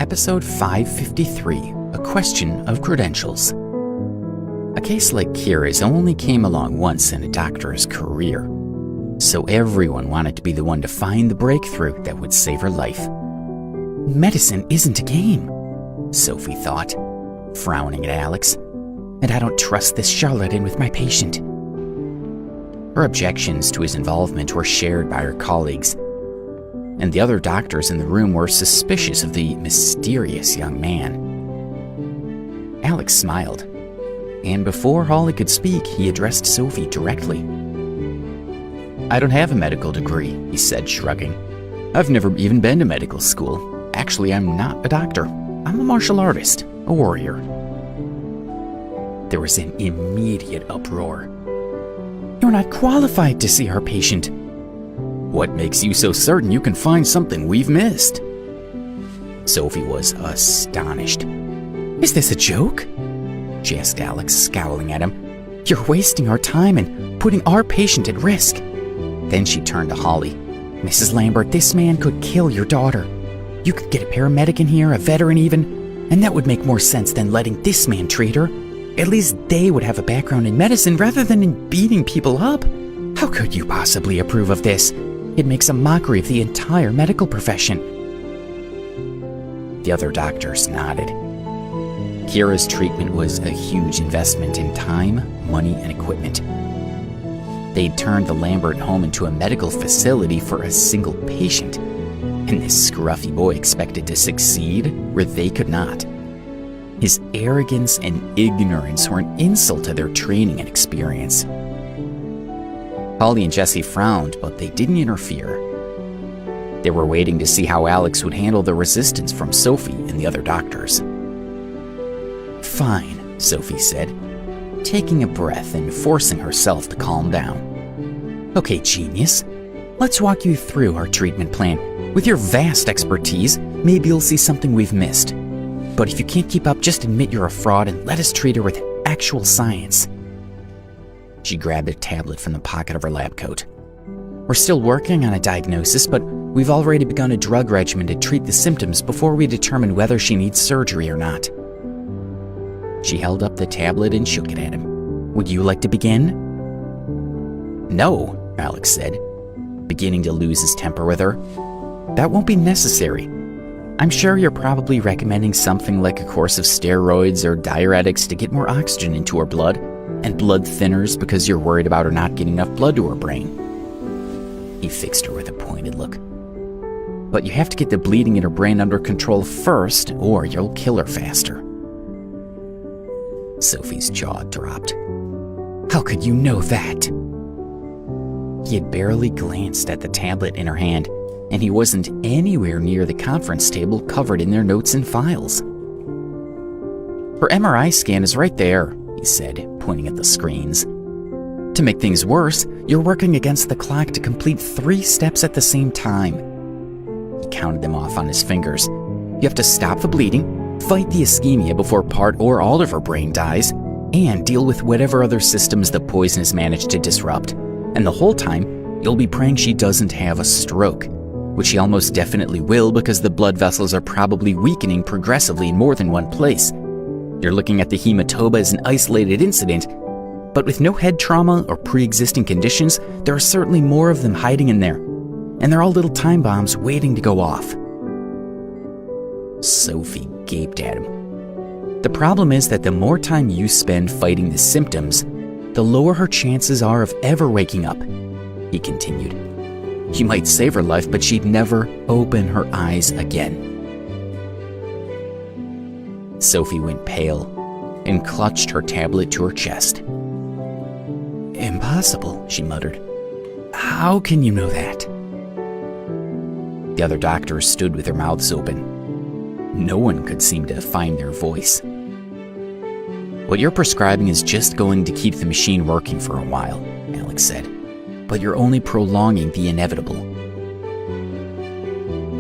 Episode 553, A Question of Credentials. A case like Kira's only came along once in a doctor's career, so everyone wanted to be the one to find the breakthrough that would save her life. Medicine isn't a game, Sophie thought, frowning at Alex, and I don't trust this charlatan with my patient. Her objections to his involvement were shared by her colleagues, and the other doctors in the room were suspicious of the mysterious young man. Alex smiled, and before Holly could speak, he addressed Sophie directly. I don't have a medical degree, he said, shrugging. I've never even been to medical school. Actually, I'm not a doctor. I'm a martial artist, a warrior. There was an immediate uproar. You're not qualified to see our patient. What makes you so certain you can find something we've missed? Sophie was astonished. Is this a joke? She asked Alex, scowling at him. You're wasting our time and putting our patient at risk. Then she turned to Holly. Mrs. Lambert, this man could kill your daughter. You could get a paramedic in here, a veteran even, and that would make more sense than letting this man treat her. At least they would have a background in medicine rather than in beating people up. How could you possibly approve of this? It makes a mockery of the entire medical profession. The other doctors nodded. Kira's treatment was a huge investment in time, money, and equipment. They'd turned the Lambert home into a medical facility for a single patient, and this scruffy boy expected to succeed where they could not. His arrogance and ignorance were an insult to their training and experience. Holly and Jesse frowned, but they didn't interfere. They were waiting to see how Alex would handle the resistance from Sophie and the other doctors. Fine, Sophie said, taking a breath and forcing herself to calm down. Okay, genius. Let's walk you through our treatment plan. With your vast expertise, maybe you'll see something we've missed. But if you can't keep up, just admit you're a fraud and let us treat her with actual science. She grabbed a tablet from the pocket of her lab coat. We're still working on a diagnosis, but we've already begun a drug regimen to treat the symptoms before we determine whether she needs surgery or not. She held up the tablet and shook it at him. Would you like to begin? No, Alex said, beginning to lose his temper with her. That won't be necessary. I'm sure you're probably recommending something like a course of steroids or diuretics to get more oxygen into her blood, and blood thinners because you're worried about her not getting enough blood to her brain. He fixed her with a pointed look. But you have to get the bleeding in her brain under control first, or you'll kill her faster. Sophie's jaw dropped. How could you know that? He had barely glanced at the tablet in her hand, and he wasn't anywhere near the conference table covered in their notes and files. Her MRI scan is right there, he said, pointing at the screens. To make things worse, you're working against the clock to complete 3 steps at the same time. He counted them off on his fingers. You have to stop the bleeding, fight the ischemia before part or all of her brain dies, and deal with whatever other systems the poison has managed to disrupt. And the whole time, you'll be praying she doesn't have a stroke, which she almost definitely will because the blood vessels are probably weakening progressively in more than one place. You're looking at the hematoma as an isolated incident, but with no head trauma or pre-existing conditions, there are certainly more of them hiding in there, and they're all little time bombs waiting to go off. Sophie gaped at him. The problem is that the more time you spend fighting the symptoms, the lower her chances are of ever waking up, he continued. You might save her life, but she'd never open her eyes again. Sophie went pale and clutched her tablet to her chest. Impossible, she muttered. How can you know that? The other doctors stood with their mouths open. No one could seem to find their voice. What you're prescribing is just going to keep the machine working for a while, Alex said. But you're only prolonging the inevitable.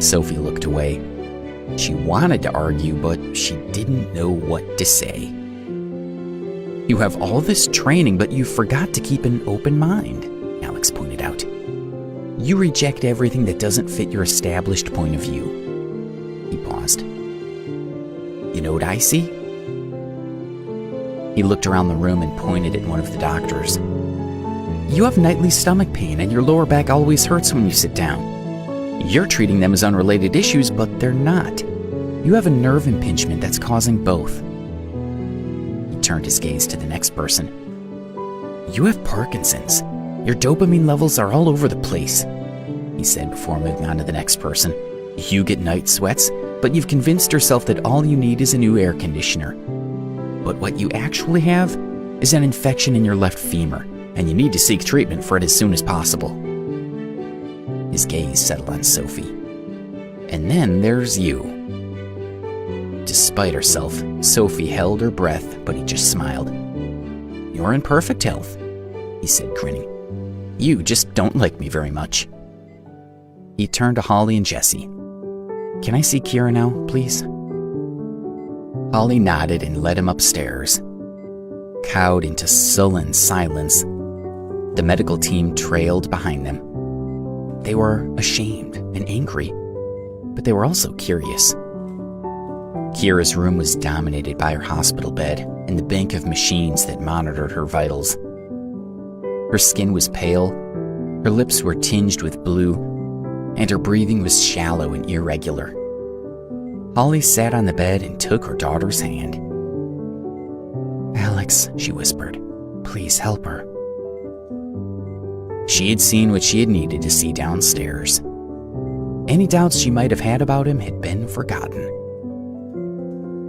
Sophie looked away. She wanted to argue, but she didn't know what to say. You have all this training, but you forgot to keep an open mind, Alex pointed out. You reject everything that doesn't fit your established point of view. He paused. You know what I see? He looked around the room and pointed at one of the doctors. You have nightly stomach pain and your lower back always hurts when you sit down. You're treating them as unrelated issues, but they're not. You have a nerve impingement that's causing both. He turned his gaze to the next person. You have Parkinson's. Your dopamine levels are all over the place, he said before moving on to the next person. You get night sweats, but you've convinced yourself that all you need is a new air conditioner. But what you actually have is an infection in your left femur, and you need to seek treatment for it as soon as possible. His gaze settled on Sophie. And then there's you. Despite herself, Sophie held her breath, but he just smiled. You're in perfect health, he said, grinning. You just don't like me very much. He turned to Holly and Jessie. Can I see Kira now, please? Holly nodded and led him upstairs. Cowed into sullen silence, the medical team trailed behind them. They were ashamed and angry, but they were also curious. Kira's room was dominated by her hospital bed and the bank of machines that monitored her vitals. Her skin was pale, her lips were tinged with blue, and her breathing was shallow and irregular. Holly sat on the bed and took her daughter's hand. Alex, she whispered, please help her. She had seen what she had needed to see downstairs. Any doubts she might have had about him had been forgotten.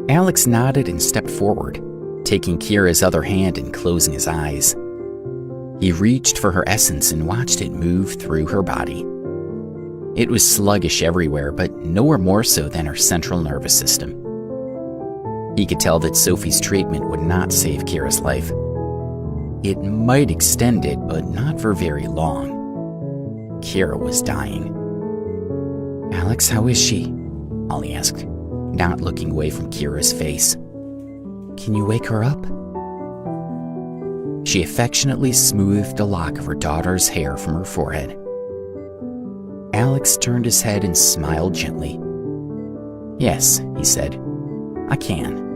Alex nodded and stepped forward, taking Kira's other hand and closing his eyes. He reached for her essence and watched it move through her body. It was sluggish everywhere, but nowhere more so than her central nervous system. He could tell that Sophie's treatment would not save Kira's life. It might extend it, but not for very long. Kira was dying. Alex, how is she? Holly asked, not looking away from Kira's face. Can you wake her up? She affectionately smoothed a lock of her daughter's hair from her forehead. Alex turned his head and smiled gently. Yes, he said, I can.